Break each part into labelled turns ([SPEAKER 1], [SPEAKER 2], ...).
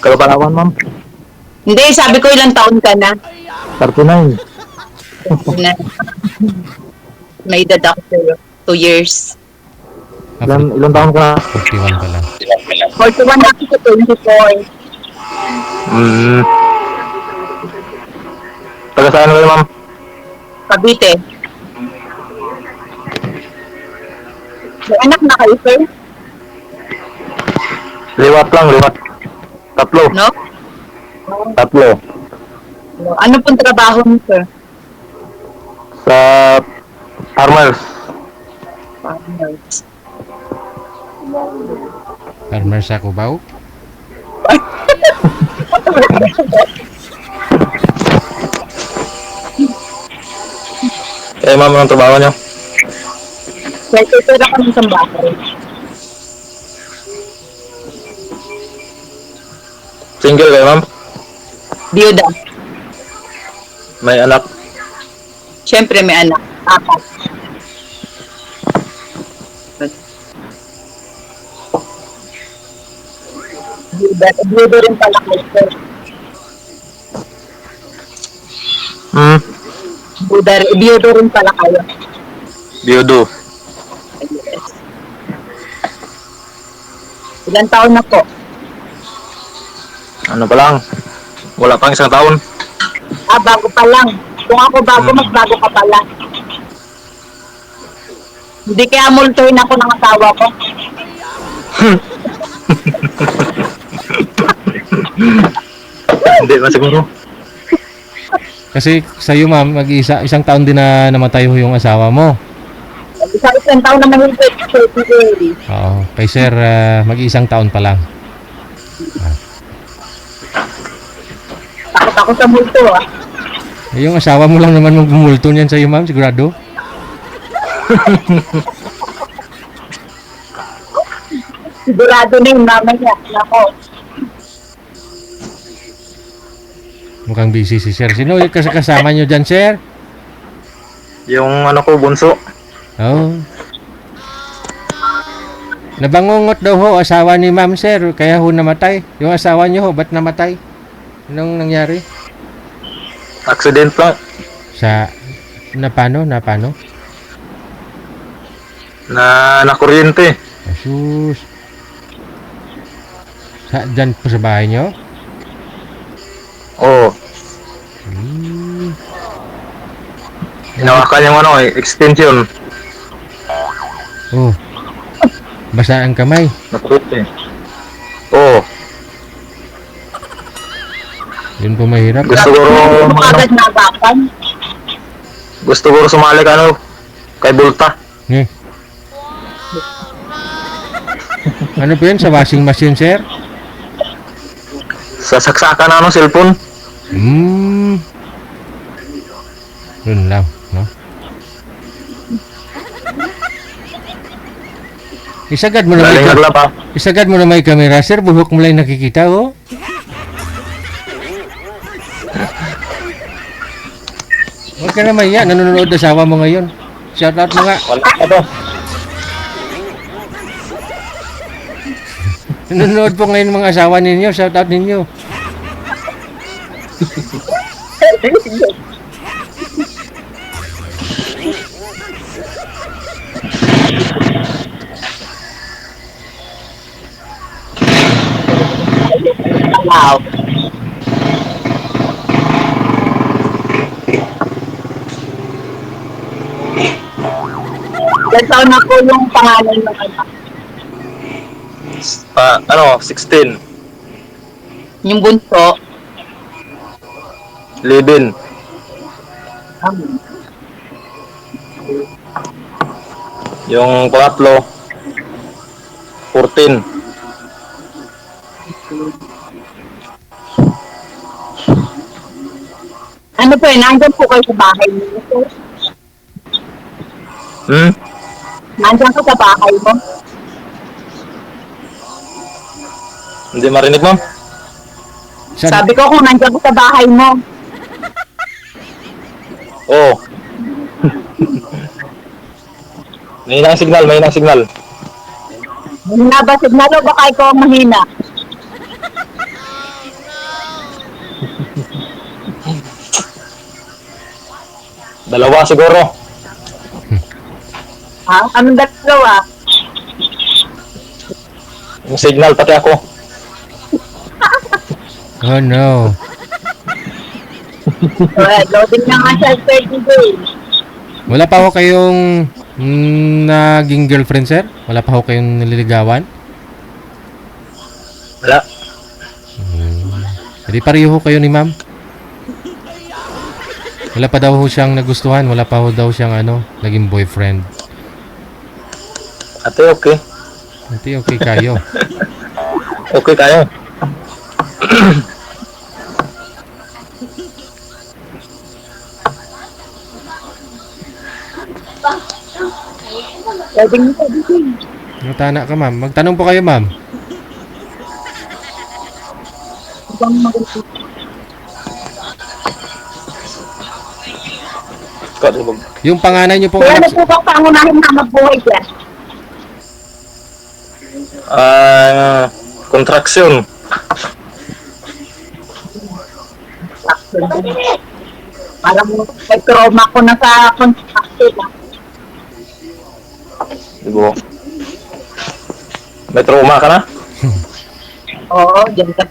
[SPEAKER 1] Kalapalawan, ma'am.
[SPEAKER 2] Hindi, sabi ko ilang taon ka na.
[SPEAKER 1] 39.
[SPEAKER 2] Na may edad ako sa'yo. 2 years.
[SPEAKER 1] Ilang taon ka na?
[SPEAKER 3] 41 pa lang.
[SPEAKER 2] 41 na ako sa 24.
[SPEAKER 1] Hmm. Taga saan kayo, ma'am?
[SPEAKER 2] Cavite. May anak na kayo, sir?
[SPEAKER 1] Liwat lang, liwat. Tatlo.
[SPEAKER 2] No?
[SPEAKER 1] Tatlo.
[SPEAKER 2] Ano pong trabaho mo, sir?
[SPEAKER 1] Sa farmers.
[SPEAKER 3] Farmer sa Cubao.
[SPEAKER 1] Eh, ma'am, anong trabaho niyo?
[SPEAKER 2] Kaya tutira ka ng isang bahay.
[SPEAKER 1] Single kayo, ma'am?
[SPEAKER 2] Biyuda.
[SPEAKER 1] May anak?
[SPEAKER 2] Siyempre may anak. 4. Biyuda rin pala kayo, sir.
[SPEAKER 1] Hmm.
[SPEAKER 2] Biyuda rin pala kayo.
[SPEAKER 1] Biodo.
[SPEAKER 2] Yes. Ilang taon na po?
[SPEAKER 1] Ano pa lang? Wala pang isang taon.
[SPEAKER 2] Bago pa lang. Kung ako bago, mas bago ka pala. Hindi kaya multuhin ako ng asawa ko.
[SPEAKER 1] Hindi man siguro.
[SPEAKER 3] Kasi sa'yo ma'am, isang taon din na namatay yung asawa mo.
[SPEAKER 2] Isang taon na mahigit sa February.
[SPEAKER 3] Oo. Kay sir, mag-iisang taon pa lang.
[SPEAKER 2] Takot ako sa multo, ah.
[SPEAKER 3] Yung asawa mo lang naman magbumulto niyan sa'yo ma'am, sigurado.
[SPEAKER 2] Sigurado na yung mama niya. Nako.
[SPEAKER 3] Mukhang busy si sir. Sino yung kasama nyo dyan, sir?
[SPEAKER 1] Yung ano ko, bunso.
[SPEAKER 3] Oo. Nabangungot daw ho, asawa ni ma'am, sir. Kaya ho namatay. Yung asawa nyo ho, ba't namatay? Anong nangyari?
[SPEAKER 1] Accident lang.
[SPEAKER 3] Sa... Napano?
[SPEAKER 1] Na kuryente.
[SPEAKER 3] Asus. Dyan po sa bahay nyo?
[SPEAKER 1] Oo.
[SPEAKER 3] Hmm.
[SPEAKER 1] Hinawakan yung ano, extension.
[SPEAKER 3] Oh. Basa ang kamay.
[SPEAKER 1] Nakuryente. Oo.
[SPEAKER 3] Yun po mahirap.
[SPEAKER 1] Gusto ko
[SPEAKER 2] Ano agad nagapan?
[SPEAKER 1] Gusto ko sumali ka ano, kay Bulta.
[SPEAKER 3] Eh. Ano po yun? Sa washing machine, sir?
[SPEAKER 1] Sa saksakan na ano, cellphone.
[SPEAKER 3] Hmm. Yun lang, no? Isagad mo na may
[SPEAKER 1] Galing pa.
[SPEAKER 3] isagad mo na may camera, sir. Buhok mo lang nakikita, oh. Huwag ka naman yan. Nanonood na asawa mo ngayon. Shout out mo nga.
[SPEAKER 1] Wala ka to.
[SPEAKER 3] Nanonood po ngayon mga asawa ninyo. Shout out ninyo.
[SPEAKER 2] Wow. Ilang taon na po yung pangalan ng anak?
[SPEAKER 1] Ano, 16.
[SPEAKER 2] Yung bunso?
[SPEAKER 1] Libin. Yung pangatlo, 14.
[SPEAKER 2] Ano po eh, nandyan po kayo sa bahay niyo, sir?
[SPEAKER 1] Hmm?
[SPEAKER 2] Nandyan ka sa bahay mo?
[SPEAKER 1] Hindi marinig, ma'am?
[SPEAKER 2] Sabi ko kung nandyan ka sa bahay mo.
[SPEAKER 1] Oo. May ilang signal, may ilang signal.
[SPEAKER 2] Mahina ba signal o baka ikaw ang mahina?
[SPEAKER 1] Dalawa siguro.
[SPEAKER 2] Ha? Anong dalawa?
[SPEAKER 1] Yung signal pati ako.
[SPEAKER 3] Oh no.
[SPEAKER 2] Loading na nga siya 30 days.
[SPEAKER 3] Wala pa ho kayong naging girlfriend, sir? Wala pa ho kayong nililigawan?
[SPEAKER 1] Wala.
[SPEAKER 3] Hindi pareho ho kayo ni ma'am? Wala pa daw ho siyang nagustuhan? Wala pa ho daw siyang naging boyfriend?
[SPEAKER 1] Ate, okay.
[SPEAKER 3] Hindi okay kayo.
[SPEAKER 1] Okay kayo.
[SPEAKER 2] Loading na siya.
[SPEAKER 3] Tana ka, ma'am. Magtanong po kayo, ma'am.
[SPEAKER 2] Ibang maganda.
[SPEAKER 3] Yung panganay niyo pong
[SPEAKER 2] Kaya na
[SPEAKER 3] anak...
[SPEAKER 2] po bang pangunahin na mabuhay dyan?
[SPEAKER 1] Contraction.
[SPEAKER 2] Parang may trauma ko na sa construction.
[SPEAKER 1] Diba? May trauma ka na?
[SPEAKER 2] Oo, dyan ka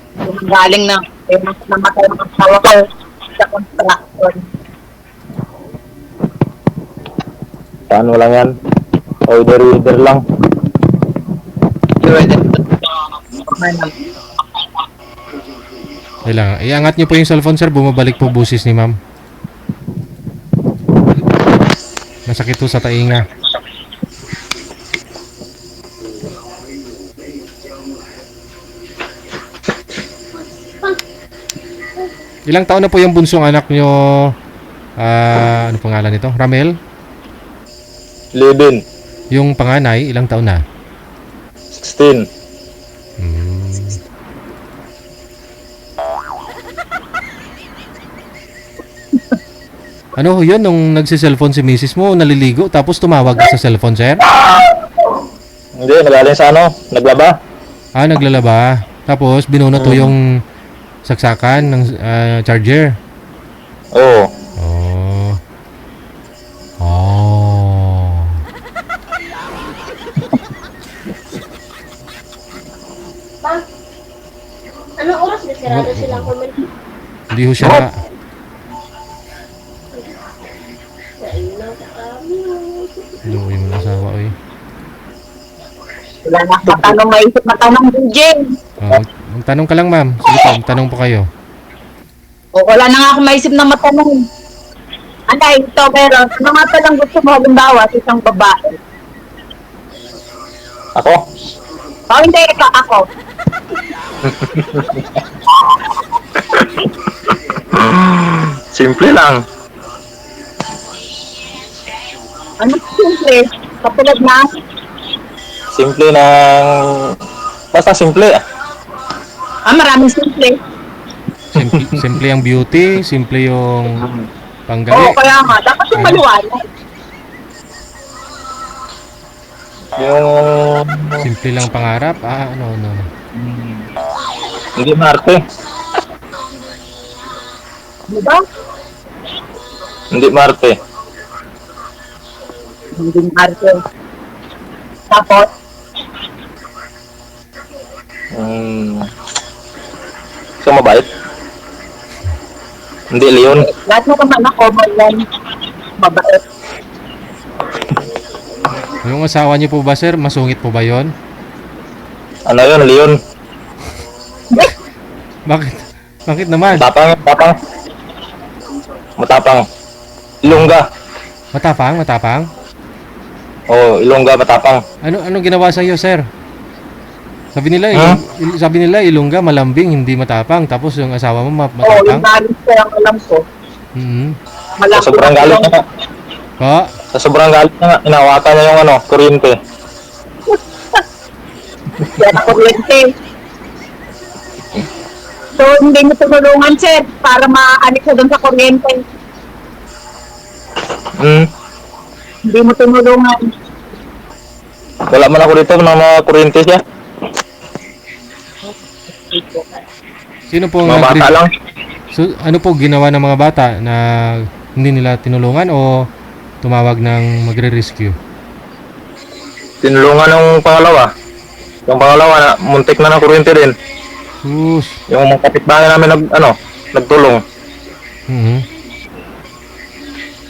[SPEAKER 2] galing na namatay ng asawa ko sa construction.
[SPEAKER 1] Paano lang yan? Order lang.
[SPEAKER 3] Kailangan. Iangat niyo po yung cellphone, sir. Bumabalik po busis ni ma'am. Masakit po sa tainga. Ilang taon na po yung bunsong anak niyo? Ano pangalan nito? Ramel?
[SPEAKER 1] Living.
[SPEAKER 3] Yung panganay, ilang taon na?
[SPEAKER 1] 16.
[SPEAKER 3] Ano ho yun? Nung nagsi-cellphone si misis mo, naliligo, tapos tumawag ka sa cellphone, sir?
[SPEAKER 1] Hindi, nagaling sa naglaba.
[SPEAKER 3] Naglalaba. Tapos, binunot to yung saksakan ng charger.
[SPEAKER 1] Oo.
[SPEAKER 3] Oh. Oh.
[SPEAKER 4] Anong oras na sirado silang comment?
[SPEAKER 3] Hindi ho siya na... Luwi mo asawa, oy.
[SPEAKER 2] Wala na matanong, maisip matanong din, Jane.
[SPEAKER 3] Magtanong ka lang, ma'am. Sige po, magtanong po kayo.
[SPEAKER 2] O, wala na nga ako maisip na matanong. Anay, ito, pero mga palang gusto mo, halimbawa, sa isang babae.
[SPEAKER 1] Ako?
[SPEAKER 2] O, hindi, ikaw, ako.
[SPEAKER 1] Simple lang.
[SPEAKER 2] Ano simple? Kapulad na,
[SPEAKER 1] Simple ng... Basta simple.
[SPEAKER 2] maraming simple.
[SPEAKER 3] Simple ang beauty, simple yung
[SPEAKER 2] Oo,
[SPEAKER 3] panggali.
[SPEAKER 2] kaya nga, dapat yung maliwanag.
[SPEAKER 1] Yung...
[SPEAKER 3] Simple lang pangarap. No.
[SPEAKER 1] Hindi maarte.
[SPEAKER 2] Di ba?
[SPEAKER 1] Hindi maarte.
[SPEAKER 2] Hindi arte. Tapos,
[SPEAKER 1] So, mabait. Hindi, Leon.
[SPEAKER 2] lahat mo naman ako, yan, mabait.
[SPEAKER 3] Yung asawa niyo po ba, sir? Masungit po ba yon?
[SPEAKER 1] Ano yun, Leon?
[SPEAKER 3] Bakit? Bakit naman?
[SPEAKER 1] Matapang. Matapang. Ilongga.
[SPEAKER 3] Matapang?
[SPEAKER 1] Oo, Ilongga, matapang.
[SPEAKER 3] Ano ginawa sa iyo, sir? Sabi nila Ilongga malambing, hindi matapang. Tapos yung asawa mo
[SPEAKER 2] Oo, yung
[SPEAKER 3] matapang.
[SPEAKER 2] galing ko yung alam ko.
[SPEAKER 3] Mhm.
[SPEAKER 1] Sa
[SPEAKER 2] Malaki
[SPEAKER 1] sobrang galit niya nga.
[SPEAKER 3] Po?
[SPEAKER 1] Sa sobrang galit niya nga, inawakan niya yung kuryente.
[SPEAKER 2] Yan ang kuryente. So, hindi mo tumulungan, sir, para maanik ko doon sa kuryente. Hindi mo tumulungan.
[SPEAKER 1] Wala man ako dito ng mga kuryente siya.
[SPEAKER 3] Sino po
[SPEAKER 1] Mga bata lang.
[SPEAKER 3] So, ano po ginawa ng mga bata na Hindi nila tinulungan o tumawag ng magre-rescue?
[SPEAKER 1] Tinulungan ng pangalawa. Yung pangalawa na muntik na ng kuryente din.
[SPEAKER 3] Sus.
[SPEAKER 1] Yung mga kapitbahay namin nagtulong.
[SPEAKER 3] Mhm.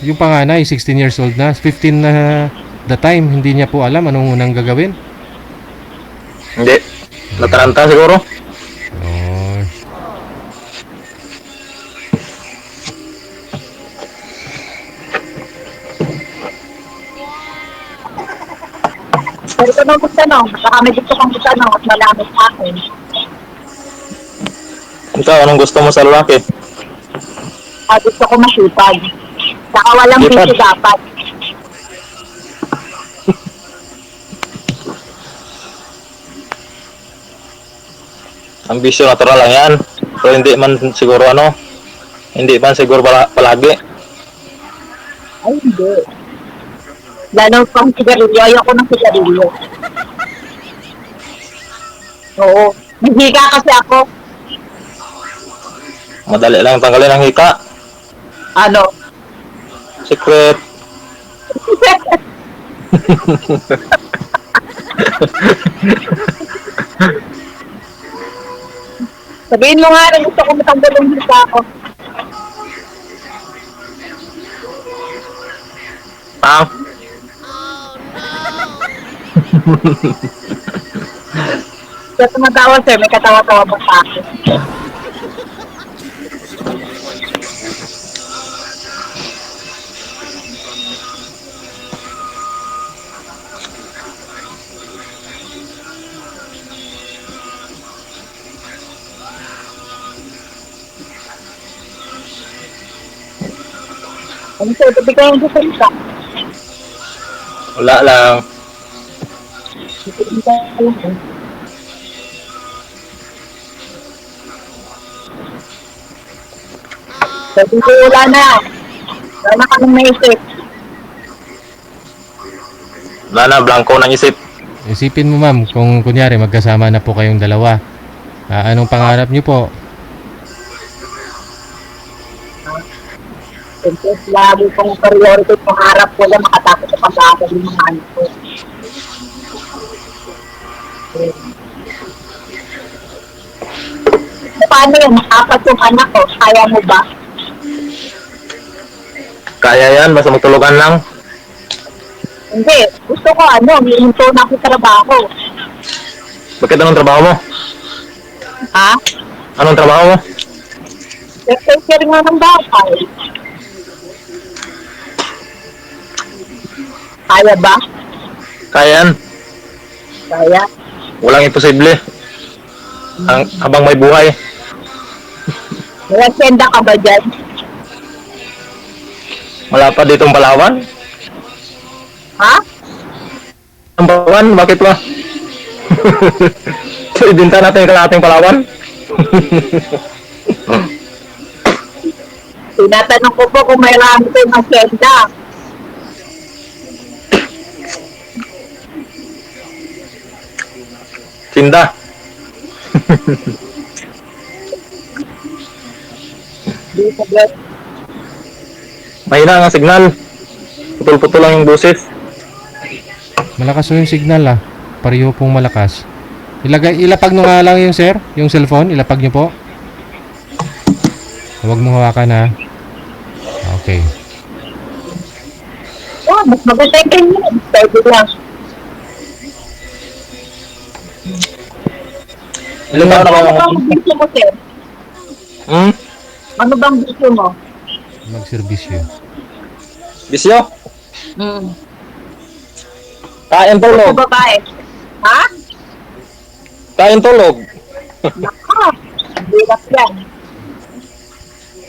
[SPEAKER 3] Yung panganay, 16 years old na. 15 na the time. Hindi niya po alam anong unang gagawin.
[SPEAKER 1] Hindi. Nataranta siguro.
[SPEAKER 3] Oh.
[SPEAKER 2] Pero kung gusto tanong, baka may gusto kang tanong at malaman sa akin.
[SPEAKER 1] Ikaw, anong gusto mo sa lalaki?
[SPEAKER 2] Gusto ko masipag. Saka walang
[SPEAKER 1] Sipag.
[SPEAKER 2] bisyo dapat.
[SPEAKER 1] Ang bisyo natural lang yan. So hindi man siguro hindi man siguro palagi.
[SPEAKER 2] Ay, hindi. Lalo pang sigarilyo. Ayoko ng sigarilyo. Oo. Nahiga kasi ako.
[SPEAKER 1] Madali lang tanggalin ang hika.
[SPEAKER 2] Ano?
[SPEAKER 1] Secret.
[SPEAKER 2] Sabihin mo nga rin gusto ko matanggal yung hika ako.
[SPEAKER 1] Ah,
[SPEAKER 2] Kaya tumatawa sir, may katawa-tawa pa sa akin. Ano sir, tabi ko yung gusto
[SPEAKER 1] wala lang.
[SPEAKER 2] Sabi ko wala na. Wala na kaming naisip.
[SPEAKER 1] Wala na, blanco ng isip.
[SPEAKER 3] Isipin mo ma'am, kung kunyari magkasama na po kayong dalawa. Anong pangarap niyo po?
[SPEAKER 2] Siyempre, lagi kong priority kung harap ko lang makatapos sa pag-aaral ng mga anak ko. Paano yun? Apat yung anak ko. Kaya mo ba?
[SPEAKER 1] Kaya yan, basta magtulugan lang.
[SPEAKER 2] Hindi. Gusto ko hihinto na ako sa trabaho.
[SPEAKER 1] Bakit anong trabaho mo?
[SPEAKER 2] Ha?
[SPEAKER 1] Anong trabaho mo?
[SPEAKER 2] Take nga ng bahay. Kaya ba?
[SPEAKER 1] Kaya yan.
[SPEAKER 2] Kaya.
[SPEAKER 1] Walang imposible. Habang may buhay.
[SPEAKER 2] May agenda ka ba dyan?
[SPEAKER 1] Wala pa ditong Palawan?
[SPEAKER 2] Ha?
[SPEAKER 1] Ang Palawan? Bakit ba? So, ibinta natin yung kalahating Palawan?
[SPEAKER 2] Tinatanong ko po kung may rami kayong agenda.
[SPEAKER 1] Tinda.
[SPEAKER 2] Di sa bet.
[SPEAKER 1] Mahina ang signal. Putol-putol lang yung boses.
[SPEAKER 3] Malakas po yung signal Pareho pong malakas. Ilapag nyo nga lang yung sir, yung cellphone, ilapag nyo po. Huwag mong hawakan Okay.
[SPEAKER 2] Mas maganda yung ganyan. Pwede lang.
[SPEAKER 1] Ilan taon na
[SPEAKER 2] Ano
[SPEAKER 1] ba?
[SPEAKER 2] bang gusto mo, sir?
[SPEAKER 1] Hmm?
[SPEAKER 2] Ano bang gusto mo?
[SPEAKER 3] Magserbisyo.
[SPEAKER 1] Bisyo?
[SPEAKER 2] Hmm.
[SPEAKER 1] Kain
[SPEAKER 2] Sa
[SPEAKER 1] tulog.
[SPEAKER 2] babae. Ha?
[SPEAKER 1] Kain tulog.
[SPEAKER 2] Naka. Hirap yan.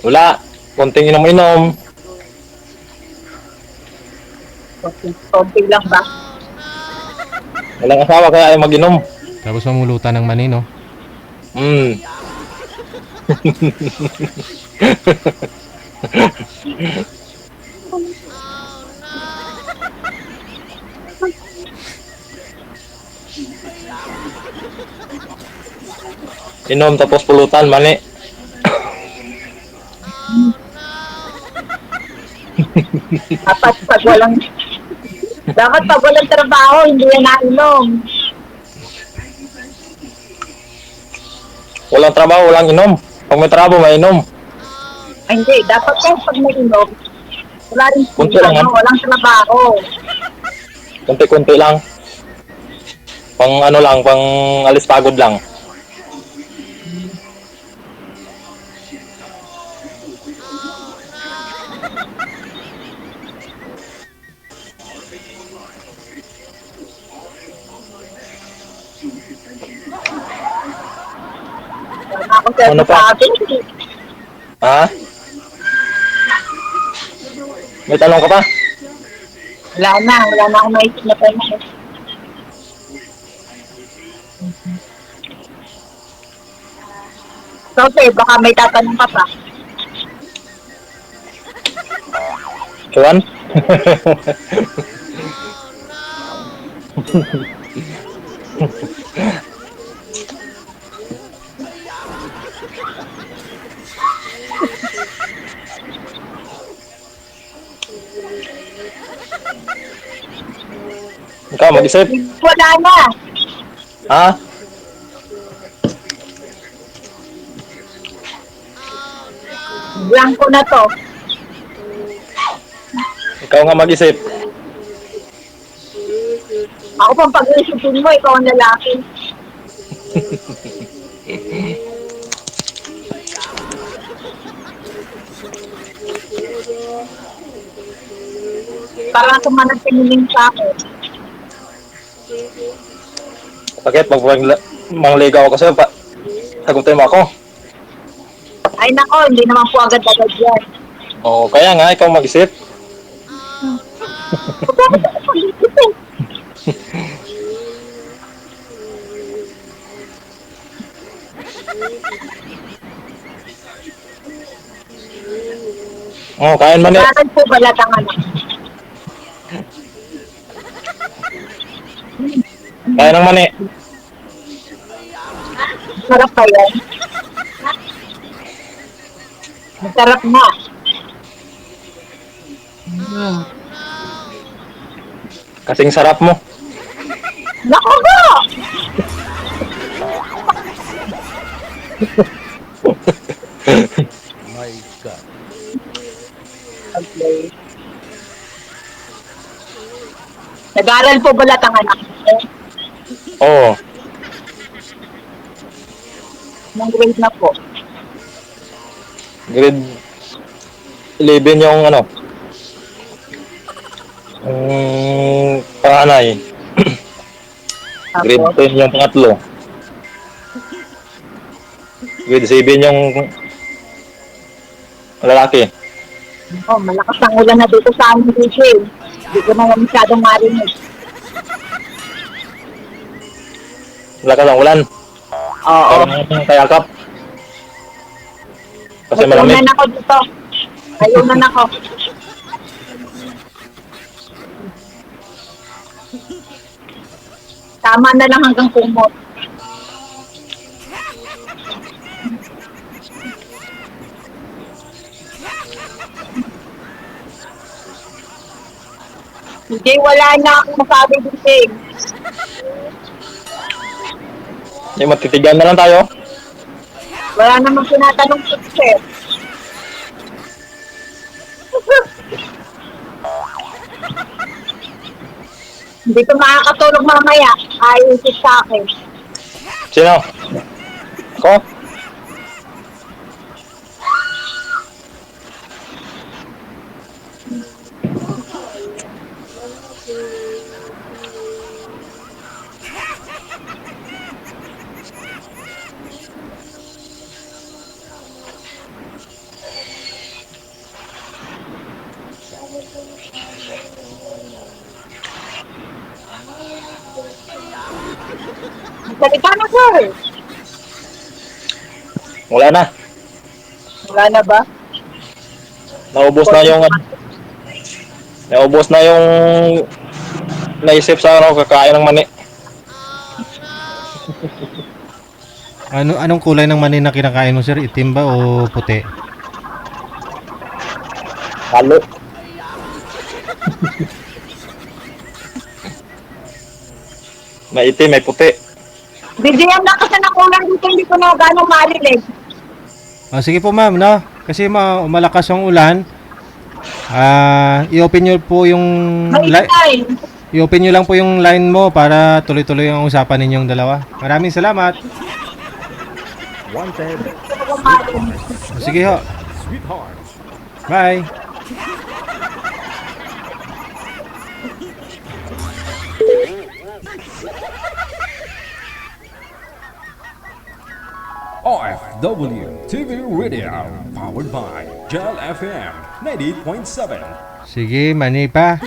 [SPEAKER 1] Wala. Konting inom-inom.
[SPEAKER 2] Konti lang ba?
[SPEAKER 1] Walang asawa kaya ay mag-inom.
[SPEAKER 3] Tapos mamulutan ng mani, no?
[SPEAKER 1] Hmm. Inom tapos pulutan, mani.
[SPEAKER 2] Dapat pag walang trabaho, hindi yan nainom.
[SPEAKER 1] Walang trabaho, walang inom. Pag may trabaho, may inom.
[SPEAKER 2] Ay, hindi, dapat po pag nainom, wala rin
[SPEAKER 1] Kunti lang yan.
[SPEAKER 2] walang trabaho.
[SPEAKER 1] Kunti-kunti lang. Pang ano lang, pang alis pagod lang.
[SPEAKER 2] Wala ako sa
[SPEAKER 1] Ano pa?
[SPEAKER 2] sabi.
[SPEAKER 1] Ha? May tanong ka pa?
[SPEAKER 2] Wala na akong maisip na pa na. So, sir, baka may tatanong ka pa.
[SPEAKER 1] Chuan? Ikaw, mag-isip.
[SPEAKER 2] Wala na.
[SPEAKER 1] Ha?
[SPEAKER 2] Blanco na to.
[SPEAKER 1] Ikaw nga mag-isip.
[SPEAKER 2] Ako pang pag-iisipin mo, ikaw ang lalaki. Parang sumanag tiniling sa akin.
[SPEAKER 1] Bakit? Pag mangligaw ako sa'yo, sagutin mo ako.
[SPEAKER 2] Ay nako, hindi naman po agad-agad yan.
[SPEAKER 1] Oo, kaya nga, ikaw mag-isip.
[SPEAKER 2] Bakit ako pag-iisipin?
[SPEAKER 1] Oo, kain man eh.
[SPEAKER 2] Bakit po balatangan ako?
[SPEAKER 1] Kaya ng mani.
[SPEAKER 2] Sarap pa yan. Masarap na.
[SPEAKER 1] Kasing sarap mo.
[SPEAKER 2] Naku ba?
[SPEAKER 5] My God.
[SPEAKER 2] Okay. Nag-aaral po balatangan ako.
[SPEAKER 1] Oo.
[SPEAKER 2] Nang grade na po.
[SPEAKER 1] Grade 11 yung ano. Panganay. Grade
[SPEAKER 2] Tapos,
[SPEAKER 1] 10 yung pangatlo. Grade 7 yung lalaki.
[SPEAKER 2] oh, malakas ang ulan na dito sa amin dito eh. Hindi ko na masyadong marinig.
[SPEAKER 1] Lakas ang ulan.
[SPEAKER 2] Oo.
[SPEAKER 1] Parang kayakap. Kasi
[SPEAKER 2] Ayunan
[SPEAKER 1] malamig.
[SPEAKER 2] ako dito. Ayunan ako. Tama na lang hanggang kumot. Hindi, wala na akong masabi dito eh.
[SPEAKER 1] Yung matitigan na lang tayo.
[SPEAKER 2] Wala namang tinatanong ko, sir. Hindi ko makakatulog mamaya. Ayusin sa akin.
[SPEAKER 1] Sino? Ako?
[SPEAKER 2] Salita na, sir.
[SPEAKER 1] Wala na.
[SPEAKER 2] Wala na ba?
[SPEAKER 1] Naubos na yung naubos na yung naisip sa ano, kakain ng mani.
[SPEAKER 3] Anong kulay ng mani na kinakain mo, sir? Itim ba o puti?
[SPEAKER 1] Halo. May itim, may puti.
[SPEAKER 2] Bigyan na kasi ng ulan dito, hindi ko na gano'ng marilig.
[SPEAKER 3] Sige po ma'am, no? Kasi malakas ang ulan. I-open nyo po yung i-open nyo lang po yung line mo para tuloy-tuloy ang usapan ninyong dalawa. Maraming salamat. Sige ho. Bye.
[SPEAKER 5] OFW TV Radio, powered by Gel FM 90.7.
[SPEAKER 3] Sige, mani pa.